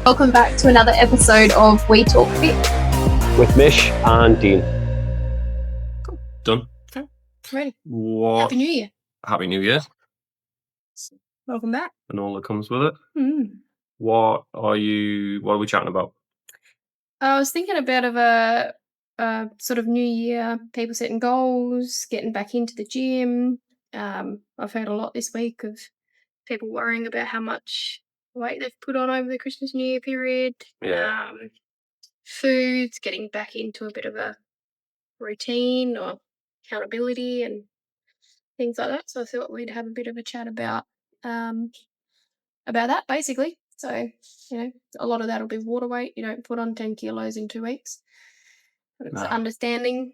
Welcome back to another episode of We Talk Fit. With Mish and Dean. Cool. Done? Okay. Ready. What? Happy New Year. Happy New Year. Welcome back. And all that comes with it. What are we chatting about? I was thinking about a sort of New Year, people setting goals, getting back into the gym. I've heard a lot this week of people worrying about how much weight they've put on over the Christmas New Year period. Yeah. Foods, getting back into a bit of a routine or accountability and things like that. So I thought we'd have a bit of a chat about that basically. So, a lot of that'll be water weight. You don't put on 10 kilos in 2 weeks. But it's understanding,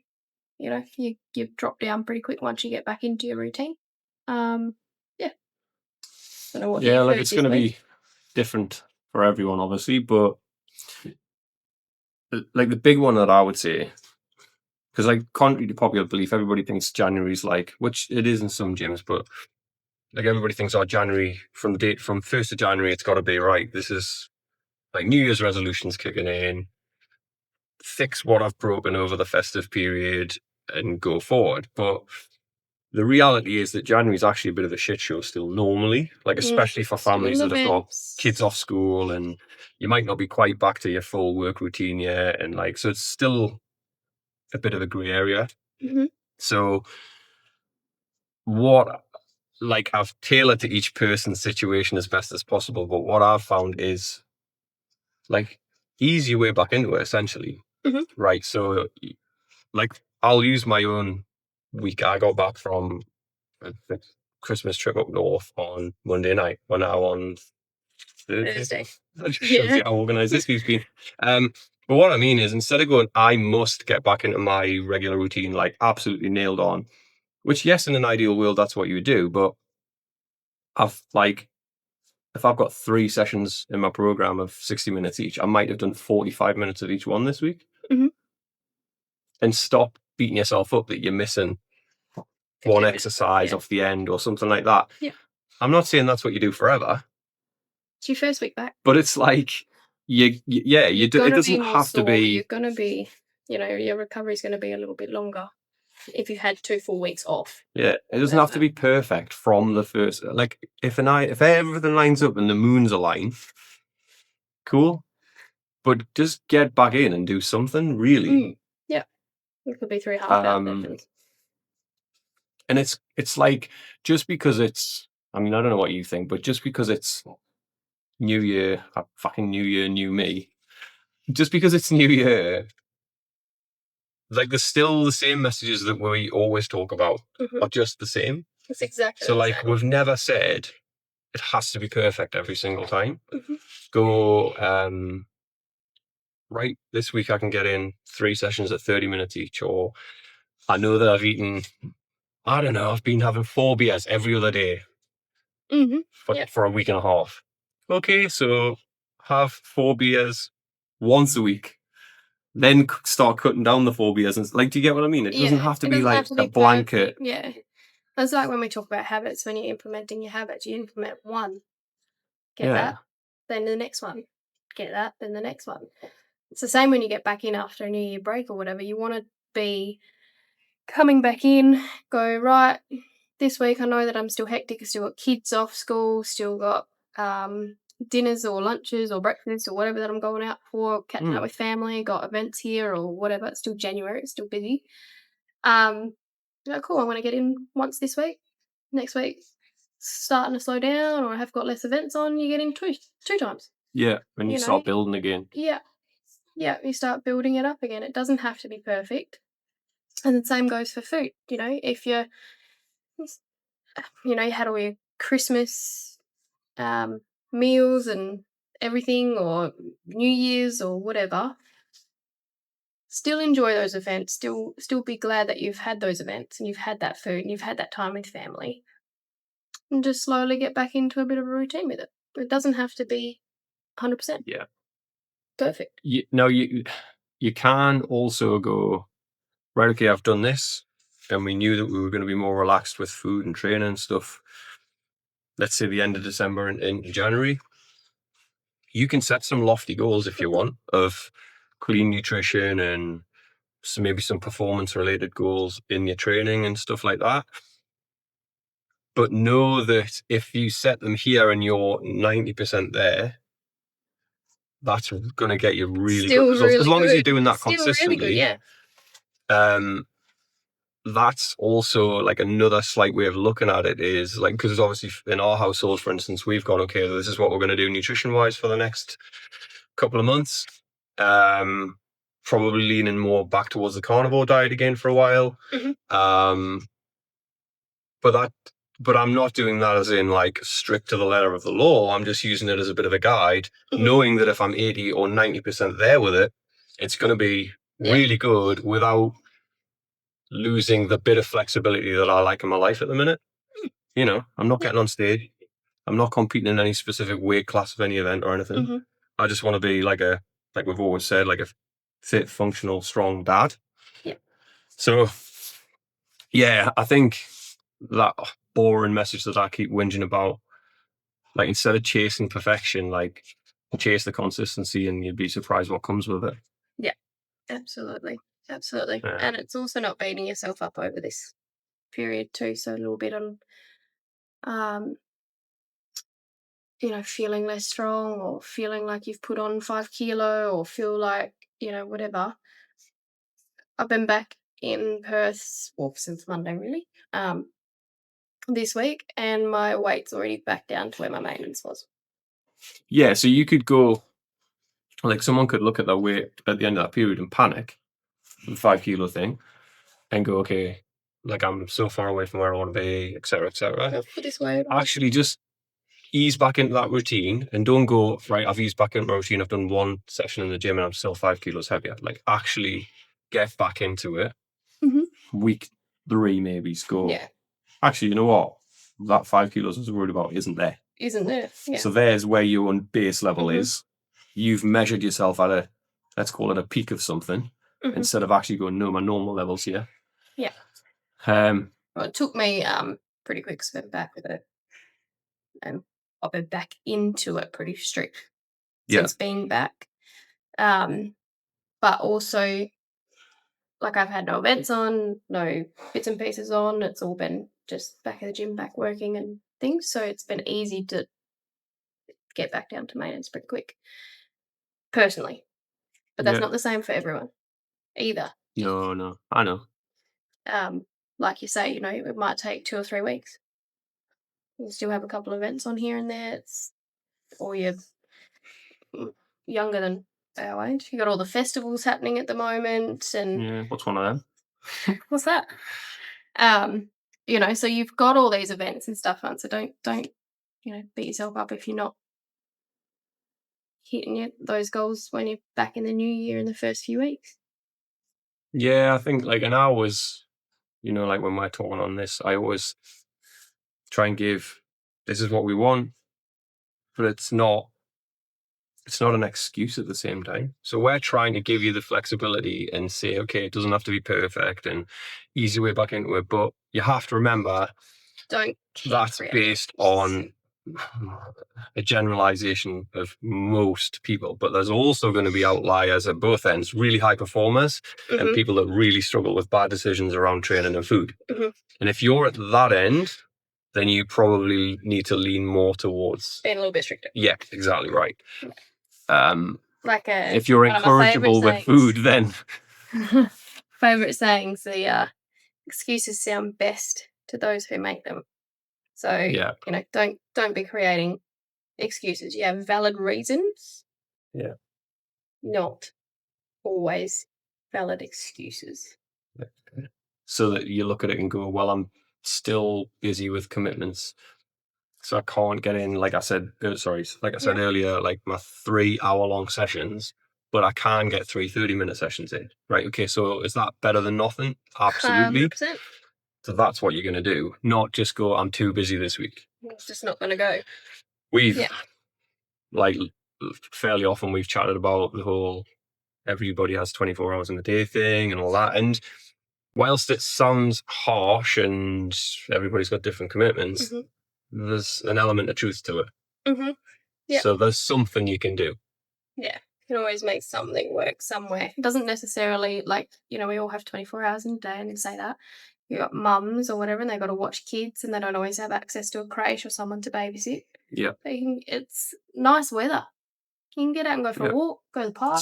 you drop down pretty quick once you get back into your routine. Yeah. Don't know what you've heard it's this going to week. be different for everyone, obviously, but like the big one that I would say, because like contrary to popular belief, everybody thinks January's like, which it is in some gyms, but like everybody thinks, January, from 1st of January, it's got to be right. This is like New Year's resolutions kicking in, fix what I've broken over the festive period and go forward. But the reality is that January is actually a bit of a shit show still normally, like especially for families that have got kids off school and you might not be quite back to your full work routine yet. And like, so it's still a bit of a grey area. Mm-hmm. So what, like I've tailored to each person's situation as best as possible. But what I've found is like ease your way back into it essentially. Mm-hmm. Right. So like I'll use my own week. I got back from a Christmas trip up north on Monday night. We're now on Thursday. That just shows you how organised this week's been. But what I mean is, instead of going, I must get back into my regular routine, like absolutely nailed on, which yes, in an ideal world, that's what you would do. But if I've got 3 sessions in my program of 60 minutes each, I might have done 45 minutes of each one this week. Mm-hmm. And stop beating yourself up that you're missing one exercise off the end or something like that. Yeah. I'm not saying that's what you do forever. It's your first week back. But it's like, it doesn't have to be. You're going to be, your recovery is going to be a little bit longer if you've had 2 full weeks off. Yeah, it doesn't have to be perfect from the first. Like, if everything lines up and the moons align, cool. But just get back in and do something, really. Yeah. It could be 3 half-hour sessions. And it's like, just because it's, I mean, I don't know what you think, but just because it's New Year, fucking New Year, new me, just because it's New Year, like there's still the same messages that we always talk about are just the same. It's exactly so like we've never said it has to be perfect every single time. Go right, this week I can get in 3 sessions at 30 minutes each, or I know that I've eaten, I don't know, I've been having 4 beers every other day for a week and a half. Okay, so have 4 beers once a week, then start cutting down the 4 beers. And like, do you get what I mean? It doesn't have to be like a blanket. Perfect. Yeah. That's like when we talk about habits, when you're implementing your habits, you implement one, get that, then the next one, get that, then the next one. It's the same when you get back in after a New Year break or whatever. You want to be coming back in, go, right, this week I know that I'm still hectic, I still got kids off school, still got dinners or lunches or breakfasts or whatever that I'm going out for, catching up with family, got events here or whatever. It's still January, it's still busy. Cool, I want to get in once this week. Next week, starting to slow down, or I have got less events on, you get in two times. Yeah, when you start building again. Yeah, you start building it up again. It doesn't have to be perfect. And the same goes for food. If you had all your Christmas meals and everything, or New Year's or whatever, still enjoy those events. Still be glad that you've had those events and you've had that food and you've had that time with family. And just slowly get back into a bit of a routine with it. It doesn't have to be 100%. Yeah. Perfect. You can also go, right, okay, I've done this, and we knew that we were going to be more relaxed with food and training and stuff. Let's say the end of December and into January. you can set some lofty goals if you want of clean nutrition and maybe some performance related goals in your training and stuff like that. But know that if you set them here and you're 90% there, that's going to get you really Still good results. really As long as you're good. doing that Still consistently. really good, yeah. That's also like another slight way of looking at it is like, because obviously in our household, for instance, we've gone, okay, this is what we're going to do nutrition wise for the next couple of months. Probably leaning more back towards the carnivore diet again for a while. Mhm. But I'm not doing that as in like strict to the letter of the law. I'm just using it as a bit of a guide, knowing that if I'm 80 or 90% there with it, it's going to be really good without losing the bit of flexibility that I like in my life at the minute. You know, I'm not getting on stage. I'm not competing in any specific weight class of any event or anything. I just want to be like we've always said, like a fit, functional, strong dad. Yeah. So, yeah, I think that boring message that I keep whinging about, like instead of chasing perfection, like chase the consistency and you'd be surprised what comes with it. Yeah, absolutely. Absolutely. Yeah. And it's also not beating yourself up over this period too. So a little bit on feeling less strong or feeling like you've put on 5 kilo or feel like, whatever. I've been back in Perth, well, since Monday really, this week, and my weight's already back down to where my maintenance was. Yeah, so you could go, like someone could look at their weight at the end of that period and panic, the 5 kilo thing, and go, okay, like I'm so far away from where I want to be, etc., etc. I'll put this weight on. Actually, just ease back into that routine and don't go, right, I've eased back into my routine, I've done one session in the gym and I'm still 5 kilos heavier. Like actually get back into it. Week 3 maybe go, actually, you know what? That 5 kilos I was worried about isn't there. Yeah. So there's where your base level is. You've measured yourself at let's call it a peak of something, instead of actually going, no, my normal level's here. Yeah. Well, it took me pretty quick to get back with it. And I've been back into it pretty strict since being back. But also, like, I've had no events on, no bits and pieces on. It's all been just back at the gym, back working and things. So it's been easy to get back down to maintenance pretty quick, personally. But that's not the same for everyone either. No, I know. Like you say, it might take 2 or 3 weeks. You still have a couple of events on here and there. Or you're younger than our age. You got all the festivals happening at the moment, and what's one of them? what's that? So you've got all these events and stuff on. So don't beat yourself up if you're not hitting those goals when you're back in the new year in the first few weeks. Yeah, I think and I always, like when we're talking on this, I always try and give, this is what we want, but it's not an excuse at the same time. So we're trying to give you the flexibility and say, okay, it doesn't have to be perfect and easy way back into it, but you have to remember that's based on a generalization of most people, but there's also going to be outliers at both ends, really high performers and people that really struggle with bad decisions around training and food. And if you're at that end, then you probably need to lean more towards being a little bit stricter. Yeah, exactly right. If you're incorrigible with food, then favorite sayings, the excuses sound best to those who make them. So don't be creating excuses. You have valid reasons. Yeah. Not always valid excuses. So that you look at it and go, well, I'm still busy with commitments, so I can't get in, like I said earlier, like my 3-hour-long sessions, but I can get 3 30-minute sessions in. Right? Okay, so is that better than nothing? Absolutely. 100%. So that's what you're going to do, not just go, I'm too busy this week. It's just not going to go. We've, fairly often we've chatted about the whole everybody has 24 hours in the day thing and all that. And whilst it sounds harsh and everybody's got different commitments, there's an element of truth to it. Yep. So there's something you can do. Yeah. You can always make something work somewhere. It doesn't necessarily, like, we all have 24 hours in a day, and say that. You got mums or whatever, and they got to watch kids, and they don't always have access to a creche or someone to babysit. Yeah. It's nice weather. You can get out and go for a walk, go to the park.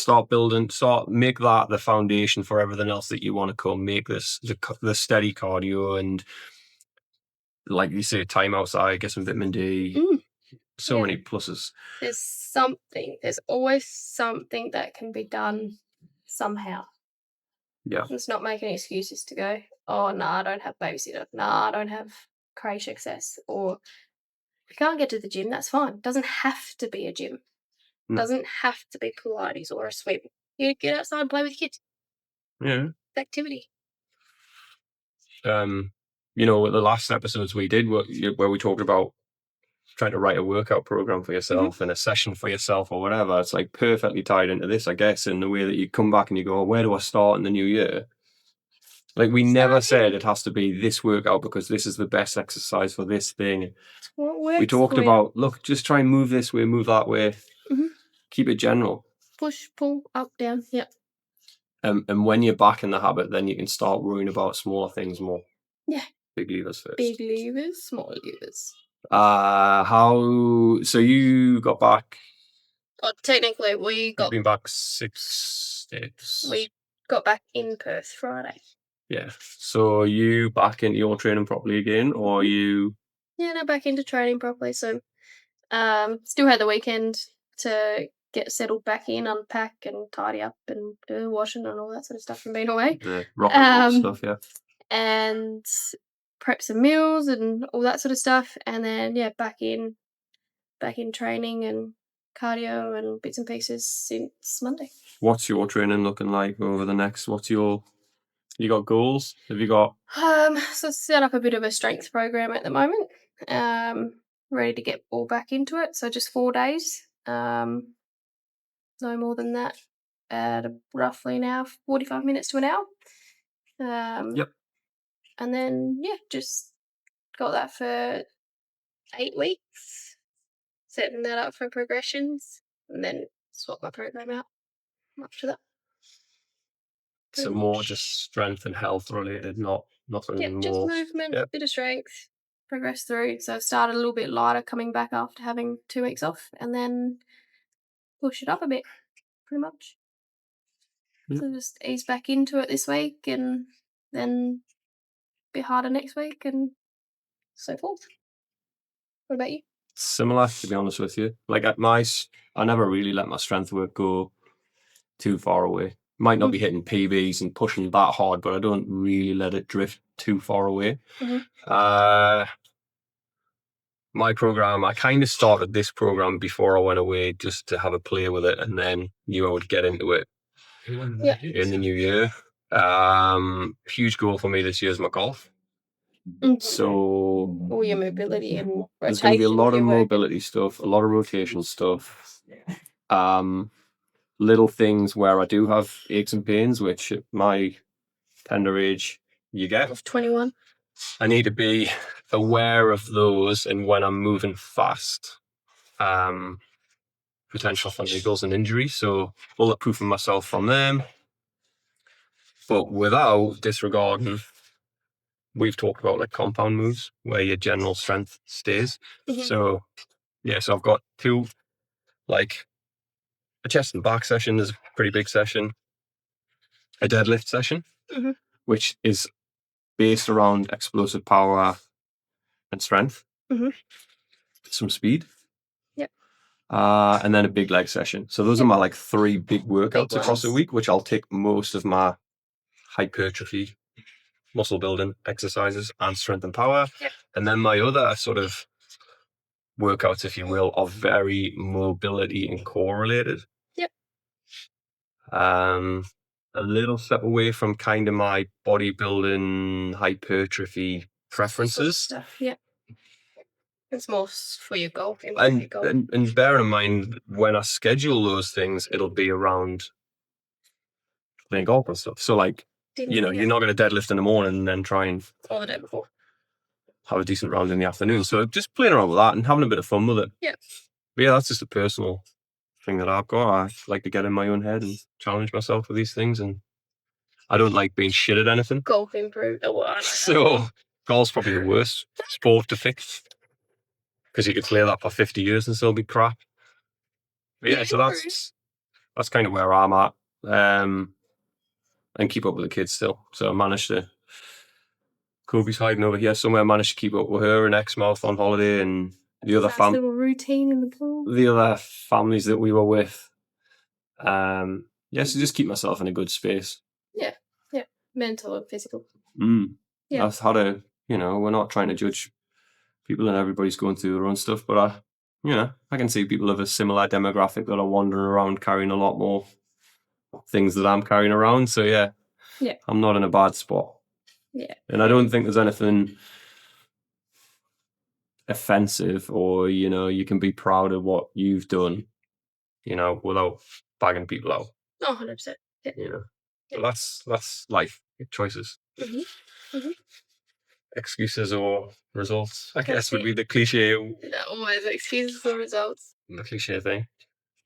Make that the foundation for everything else that you want to come. Make this the steady cardio and, like you say, time outside, get some vitamin D. So many pluses. There's always something that can be done somehow. Yeah. Let's not make any excuses to go, oh, no, I don't have babysitter. No, I don't have creche access. Or if you can't get to the gym, that's fine. It doesn't have to be a gym. It doesn't have to be Pilates or a swim. You get outside and play with kids. Yeah. Activity. The last episodes we did where we talked about trying to write a workout program for yourself and a session for yourself or whatever, it's like perfectly tied into this, I guess, in the way that you come back and you go, where do I start in the new year? Like, we never said it has to be this workout because this is the best exercise for this thing. What works? We talked about, look, just try and move this way, move that way. Keep it general. Push, pull, up, down. Yep. And when you're back in the habit, then you can start worrying about smaller things more. Yeah. Big levers first. Big levers, small levers. So you got back? Oh, technically, You've been back 6 days. We got back in Perth Friday. Yeah. So are you back into your training properly again, or are you? Yeah, no, back into training properly. So, still had the weekend to get settled back in, unpack and tidy up and do washing and all that sort of stuff from being away. The rock and roll stuff, yeah. And prep some meals and all that sort of stuff, and then back in training and cardio and bits and pieces since Monday. What's your training looking like over the next? You got goals? Have you got? So set up a bit of a strength program at the moment. Ready to get all back into it. So just 4 days. No more than that. Roughly now 45 minutes to an hour. Yep. And then just got that for 8 weeks. Setting that up for progressions, and then swap my program out after that. So more just strength and health related, nothing more. Just movement, bit of strength, progress through. So I've started a little bit lighter coming back after having 2 weeks off, and then push it up a bit, pretty much. Yep. So just ease back into it this week, and then a bit harder next week, and so forth. What about you? Similar, to be honest with you. Like I never really let my strength work go too far away. Might not be hitting PBs and pushing that hard, but I don't really let it drift too far away. My program, I kind of started this program before I went away just to have a play with it, and then knew I would get into it in the new year. Huge goal for me this year is my golf. So all your mobility and rotation. There's going to be a lot of mobility stuff, a lot of rotation stuff. Little things where I do have aches and pains, which at my tender age you get. Of 21. I need to be aware of those, and when I'm moving fast, potential for niggles and injury. So bulletproofing myself from them, but without disregarding. We've talked about like compound moves where your general strength stays. So I've got 2, like a chest and back session is a pretty big session, a deadlift session, which is based around explosive power and strength, some speed. Yep. And then a big leg session. So those are my 3 big workouts across a week, which I'll take most of my hypertrophy, muscle building exercises and strength and power. Yep. And then my other sort of workouts, if you will, are very mobility and core related. Yep. A little step away from kind of my bodybuilding hypertrophy preferences. Sort of stuff, yeah. It's more for your goal. And bear in mind, when I schedule those things, it'll be around playing golf and stuff. So you're not going to deadlift in the morning and then try and or the day before have a decent round in the afternoon. So just playing around with that and having a bit of fun with it. Yeah. But yeah, that's just a personal thing that I've got. I like to get in my own head and challenge myself with these things, and I don't like being shit at anything. Golf improved. Oh, well, I know that. So golf's probably the worst sport to fix because you could play that for 50 years and still be crap. But yeah, so that's kind of where I'm at, and keep up with the kids still. So I managed to. Kobe's hiding over here somewhere. I managed to keep up with her and Exmouth on holiday, and the other Nice little routine in the pool. the other families that we were with. Yeah, so just keep myself in a good space. Yeah, mental and physical. Yeah, I've had we're not trying to judge people, and everybody's going through their own stuff, but I can see people of a similar demographic that are wandering around carrying a lot more things that I'm carrying around. So yeah, I'm not in a bad spot. Yeah, and I don't think there's anything offensive, or you can be proud of what you've done, without bagging people out. 100%. So that's life choices. Excuses or results, I guess, would be the cliche. Always excuses or results. The cliche thing.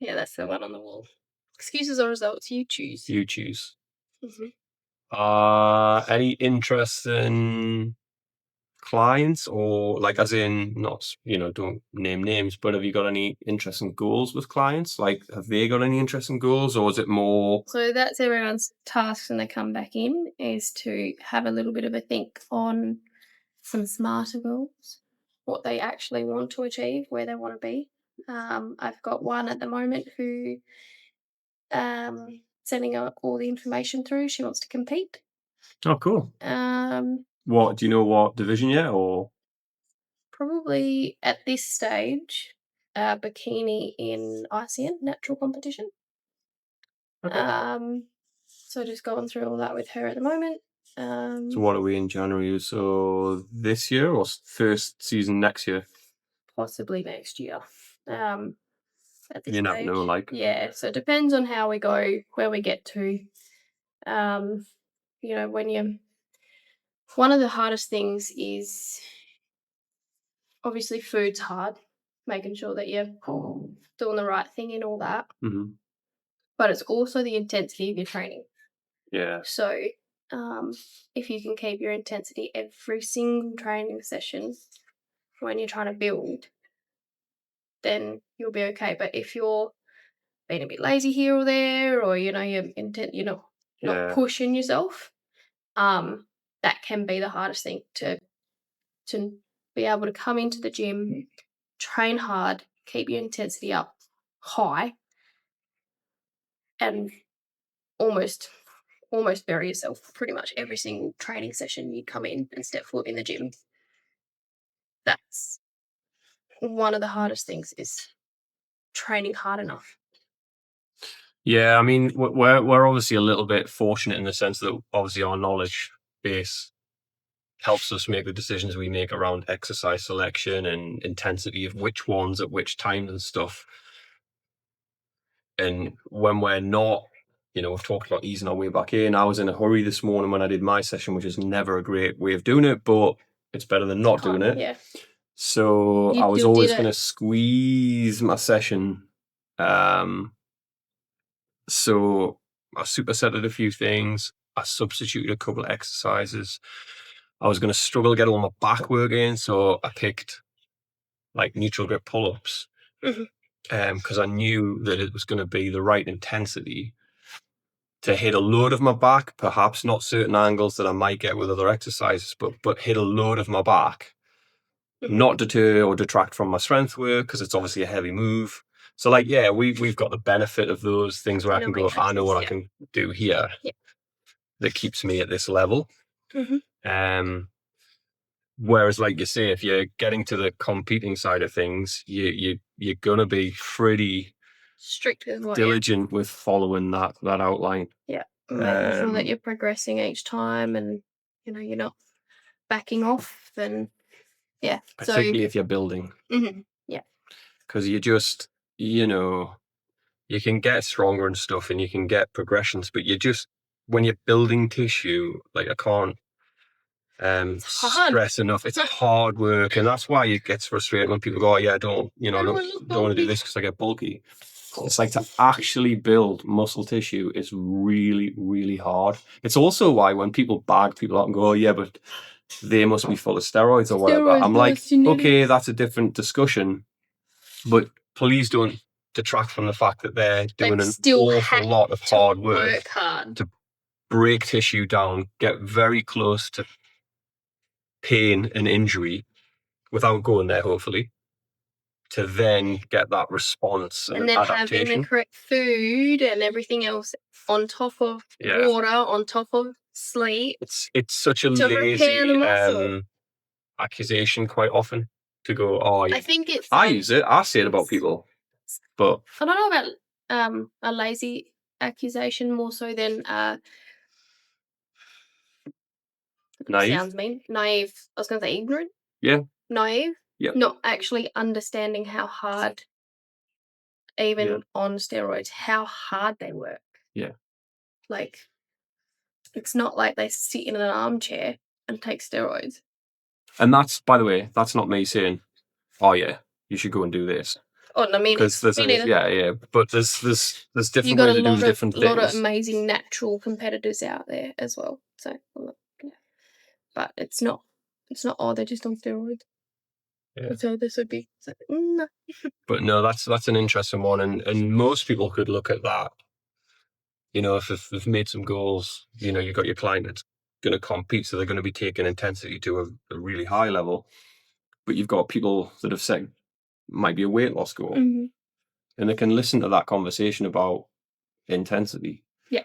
Yeah, that's the one on the wall. Excuses or results, you choose. You choose. Any interest in clients, or like, as in, not, don't name names, but have you got any interesting goals with clients? Like, have they got any interesting goals, or is it more? So that's everyone's task when they come back in, is to have a little bit of a think on some smarter goals, what they actually want to achieve, where they want to be. I've got one at the moment who sending out all the information through. She wants to compete. Oh, cool. What do you know? What division yet, or? Probably at this stage, bikini in ICN, natural competition. Okay. So just going through all that with her at the moment. So what are we in January? So this year, or first season next year? Possibly next year. At this You never stage. know, like. Yeah, so it depends on how we go, where we get to. When you, one of the hardest things is obviously food's hard, making sure that you're doing the right thing and all that. But it's also the intensity of your training. Yeah. So if you can keep your intensity every single training session when you're trying to build, then you'll be okay. But if you're being a bit lazy here or there, or you're not pushing yourself, that can be the hardest thing, to be able to come into the gym, train hard, keep your intensity up high, and almost bury yourself pretty much every single training session you come in and step foot in the gym. That's one of the hardest things, is training hard enough. Yeah, I mean, we're obviously a little bit fortunate in the sense that obviously our knowledge base helps us make the decisions we make around exercise selection and intensity of which ones at which times and stuff. And when we're not, we've talked about easing our way back in. I was in a hurry this morning when I did my session, which is never a great way of doing it, but it's better than not doing it. Yeah. So I was always going to squeeze my session. So I supersetted a few things. I substituted a couple of exercises. I was going to struggle to get all my back work in, so I picked like neutral grip pull-ups, because I knew that it was going to be the right intensity to hit a load of my back, perhaps not certain angles that I might get with other exercises, but hit a load of my back, not deter or detract from my strength work, because it's obviously a heavy move. So like, yeah, we've got the benefit of those things where I can go, I know what I can do here that keeps me at this level. Whereas, like you say, if you're getting to the competing side of things, you're gonna be pretty strict with diligent with following that outline. Yeah, making sure that you're progressing each time, and you're not backing off. Then particularly if you're building. Yeah, because you just you can get stronger and stuff, and you can get progressions, but when you're building tissue, like I stress enough. It's hard work, and that's why it gets frustrating when people go, "Oh yeah, don't want to do this because I get bulky." It's like to actually build muscle tissue is really, really hard. It's also why when people bag people out and go, "Oh yeah, but they must be full of steroids or whatever," I'm like, okay, that's a different discussion, but please don't detract from the fact that they're doing an awful lot of hard work to break tissue down, get very close to pain and injury without going there, hopefully, to then get that response and then adaptation. Having the correct food and everything else on top of water, on top of sleep. It's such a lazy accusation quite often to go, "Oh, yeah." I use it. I say it about people, but I don't know about a lazy accusation more so than naive. Sounds mean. Naive. I was going to say ignorant. Yeah. Naive. Yeah. Not actually understanding how hard, even on steroids, how hard they work. Yeah. Like, it's not like they sit in an armchair and take steroids. And that's, by the way, that's not me saying, "Oh yeah, you should go and do this." Oh, I mean, because there's but there's different ways to do different things. A lot of amazing natural competitors out there as well. So, but it's not. Oh, they're just on steroids. Yeah. So this would be. No. But no, that's an interesting one, and most people could look at that. If they've made some goals, you've got your client that's going to compete, so they're going to be taking intensity to a really high level. But you've got people that have set might be a weight loss goal, and they can listen to that conversation about intensity. Yeah.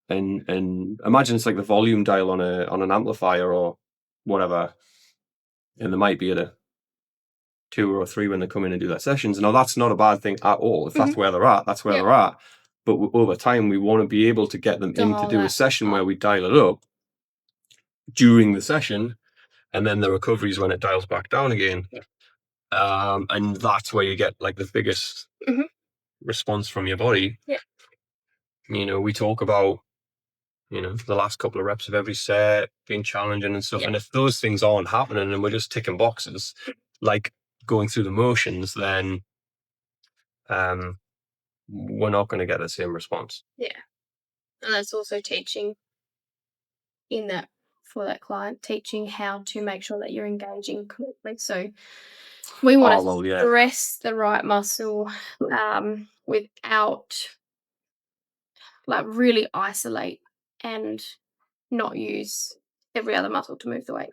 And imagine it's like the volume dial on an amplifier or whatever, and they might be at a 2 or 3 when they come in and do their sessions. Now that's not a bad thing at all. If that's where they're at, that's where they're at. But over time, we want to be able to get them in to do a session where we dial it up during the session, and then the recovery is when it dials back down again. Yeah. And that's where you get like the biggest response from your body. Yeah. We talk about, the last couple of reps of every set being challenging and stuff. Yeah. And if those things aren't happening and we're just ticking boxes, like going through the motions, then we're not going to get the same response. Yeah. And that's also teaching for that client, teaching how to make sure that you're engaging correctly. So we want to stress the right muscle without like really isolate and not use every other muscle to move the weight.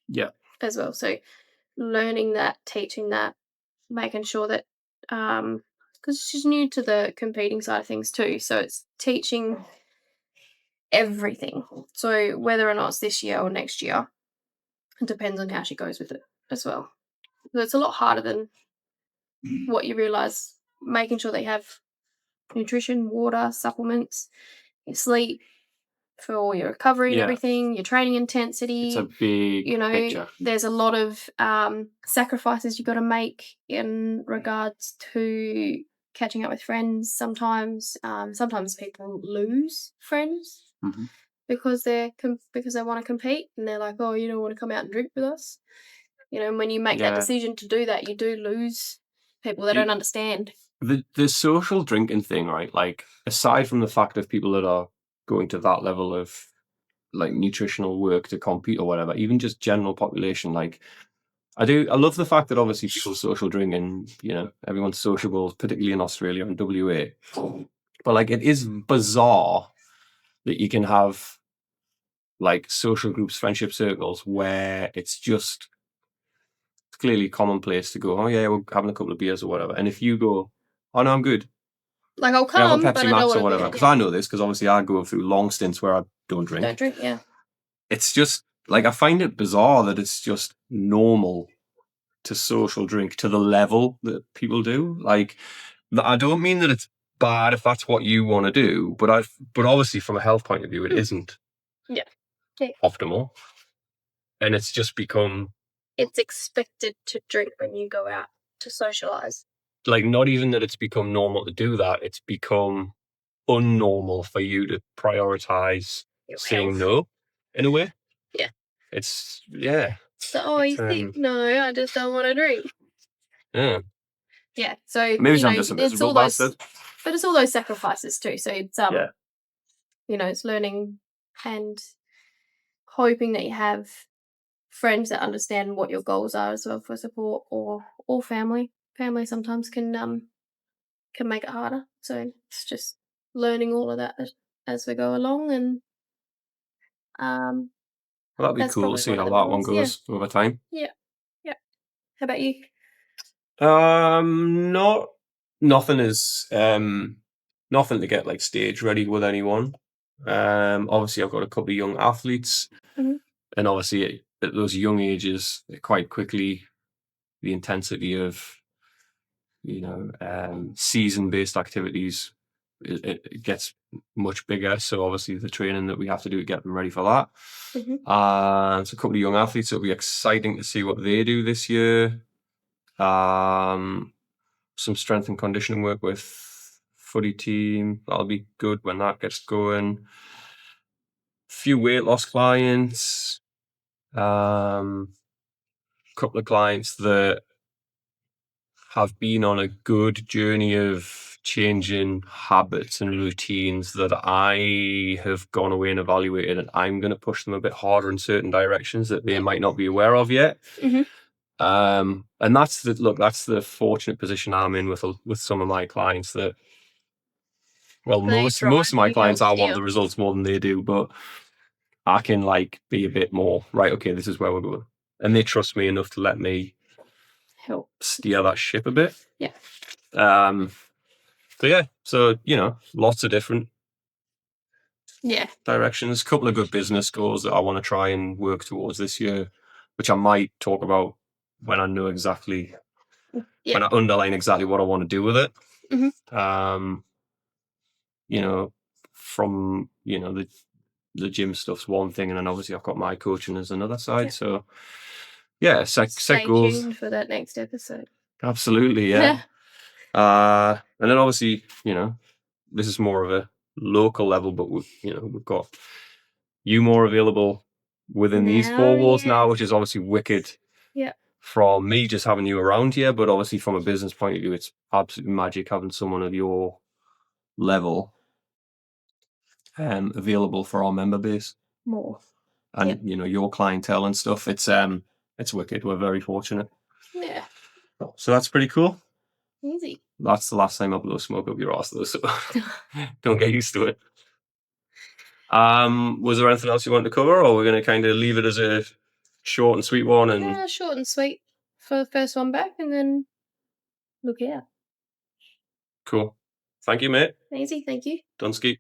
Yeah. As well. So learning that, teaching that, making sure that because she's new to the competing side of things too. So it's teaching everything. So whether or not it's this year or next year, it depends on how she goes with it as well. So it's a lot harder than what you realise. Making sure they have nutrition, water, supplements, your sleep for all your recovery and everything, your training intensity. It's a big picture. There's a lot of sacrifices you got to make in regards to catching up with friends. Sometimes people lose friends because they want to compete and they're like, "Oh, you don't want to come out and drink with us." And when you make that decision to do that, you do lose people that don't understand. The social drinking thing, right? Like, aside from the fact of people that are going to that level of like nutritional work to compete or whatever, even just general population, like I love the fact that obviously people social drinking, everyone's sociable, particularly in Australia and WA. But like, it is bizarre that you can have like social groups, friendship circles where it's just clearly commonplace to go, "Oh yeah, we're having a couple of beers or whatever." And if you go, "Oh no, I'm good," like I'll come, have a Pepsi Max or whatever, because I know this, because obviously I go through long stints where I don't drink. Yeah. It's just like, I find it bizarre that it's just normal to social drink to the level that people do. Like, I don't mean that it's bad if that's what you want to do, but obviously from a health point of view, it isn't optimal, and it's just become. It's expected to drink when you go out to socialise. Like, not even that it's become normal to do that, it's become unnormal for you to prioritise saying no, in a way. Yeah. It's So, you think, no, I just don't want to drink. Yeah. Yeah. So Maybe I'm just a miserable bastard. But it's all those sacrifices too. So it's Yeah. it's learning and hoping that you have friends that understand what your goals are as well for support, or family. Family sometimes can make it harder. So it's just learning all of that as we go along, and Well, that'd be that's cool to probably see one how of the that one ones. Yeah, goes over time. yeah, yeah. How about you? Nothing is nothing to get like stage ready with anyone. Obviously I've got a couple of young athletes, Mhm. and obviously at those young ages, quite quickly the intensity of season-based activities it gets much bigger. So obviously the training that we have to do to get them ready for that. Mhm. So a couple of young athletes, it'll be exciting to see what they do this year. Some strength and conditioning work with footy team. That'll be good when that gets going. Few weight loss clients. Couple of clients that have been on a good journey of changing habits and routines that I have gone away and evaluated, and I'm going to push them a bit harder in certain directions that they might not be aware of yet. Mhm. And that's the fortunate position I'm in with some of my clients that, well, most of my clients, I want the results more than they do, but I can like be a bit more, right, okay, this is where we're going. And they trust me enough to let me help steer that ship a bit. Yeah. So lots of different Yeah. directions. A couple of good business goals that I want to try and work towards this year, which I might talk about when I know exactly, when I underline exactly what I want to do with it. Mhm. From the gym stuff's one thing, and then obviously I've got my coaching as another side. So set goals. Tuned for that next episode. Absolutely, yeah. And then obviously, this is more of a local level, but we've got you more available within these 4 walls now, which is obviously wicked. Yeah. From me just having you around here, but obviously from a business point of view, it's absolutely magic having someone of your level available for our member base More. and your clientele and stuff. It's wicked. We're very fortunate. Yeah. So that's pretty cool. Easy. That's the last time I blow smoke up your ass though, so don't get used to it. Was there anything else you wanted to cover, or we're going to kind of leave it as a short and sweet one? And Yeah, short and sweet for the first one back, and then look out. Cool. Thank you, mate. Easy, thank you. Dunsky.